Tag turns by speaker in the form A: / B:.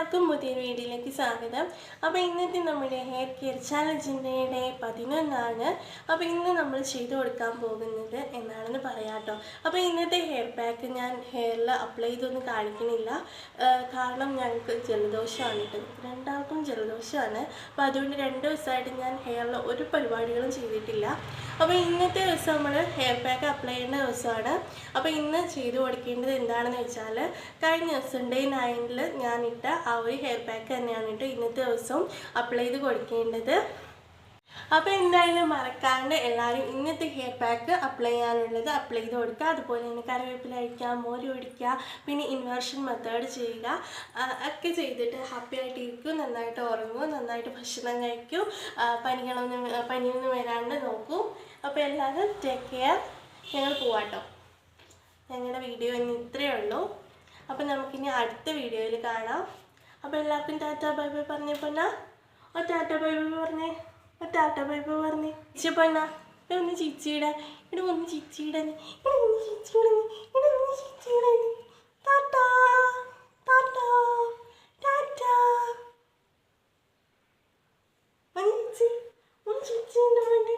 A: എല്ലാവർക്കും പുതിയൊരു വീഡിയോയിലേക്ക് സ്വാഗതം. അപ്പോൾ ഇന്നത്തെ നമ്മുടെ ഹെയർ കെയർ ചാലഞ്ചിൻ്റെ ഡേ 11 അപ്പോൾ ഇന്ന് നമ്മൾ ചെയ്തു കൊടുക്കാൻ പോകുന്നത് എന്താണെന്ന് പറയാം കേട്ടോ. അപ്പോൾ ഇന്നത്തെ ഹെയർ പാക്ക് ഞാൻ ഹെയറിൽ അപ്ലൈ ചെയ്തൊന്നും കാണിക്കണില്ല, കാരണം ഞങ്ങൾക്ക് ജലദോഷമാണ് കേട്ടോ. രണ്ടാൾക്കും ജലദോഷമാണ്. അപ്പോൾ അതുകൊണ്ട് 2 ദിവസമായിട്ട് ഞാൻ ഹെയറിൽ ഒരു പരിപാടികളും ചെയ്തിട്ടില്ല. അപ്പോൾ ഇന്നത്തെ ദിവസം നമ്മൾ ഹെയർ പാക്ക് അപ്ലൈ ചെയ്യേണ്ട ദിവസമാണ്. അപ്പോൾ ഇന്ന് ചെയ്തു കൊടുക്കേണ്ടത് എന്താണെന്ന് വെച്ചാൽ, കഴിഞ്ഞ ദിവസം ഡേ 9 ഞാനിട്ട ആ ഒരു ഹെയർ പാക്ക് തന്നെയാണ് കേട്ടോ ഇന്നത്തെ ദിവസം അപ്ലൈ ചെയ്ത് കൊടുക്കേണ്ടത്. അപ്പോൾ എന്തായാലും മറക്കാണ്ട് എല്ലാവരും ഇന്നത്തെ ഹെയർ പാക്ക് അപ്ലൈ ചെയ്യാനുള്ളത് അപ്ലൈ ചെയ്ത് കൊടുക്കുക. അതുപോലെ തന്നെ കറിവേപ്പില അടിക്കുക, മോര് ഒഴിക്കുക, പിന്നെ ഇൻവേർഷൻ മെത്തേഡ് ചെയ്യുക. ഒക്കെ ചെയ്തിട്ട് ഹാപ്പി ആയിട്ടിരിക്കും, നന്നായിട്ട് ഉറങ്ങും, നന്നായിട്ട് ഭക്ഷണം കഴിക്കും, പനിയൊന്നും വരാണ്ട് നോക്കൂ. അപ്പോൾ എല്ലാവരും ടേക്ക് കെയർ. ഞങ്ങൾ പോവാട്ടോ. ഞങ്ങളുടെ വീഡിയോ ഇന്ന് ഇത്രയേ ഉള്ളൂ. അപ്പോൾ നമുക്കിനി അടുത്ത വീഡിയോയിൽ കാണാം. അപ്പോൾ എല്ലാവർക്കും ടാറ്റ ബൈ ബൈ പറഞ്ഞേ പൊന്നാ. ടാറ്റ ബൈ ബൈ പറഞ്ഞേ. ടാറ്റ ബൈ ബൈ പറഞ്ഞേ. ചിച്ച പൊന്നാ, ഒന്ന് ചിച്ചിയുടെ ഒന്ന് ചിച്ചിയുടെ ടാറ്റ ടാറ്റ ടാറ്റ. ഒന്ന് ചിച്ചിൻ്റെ വേണ്ടി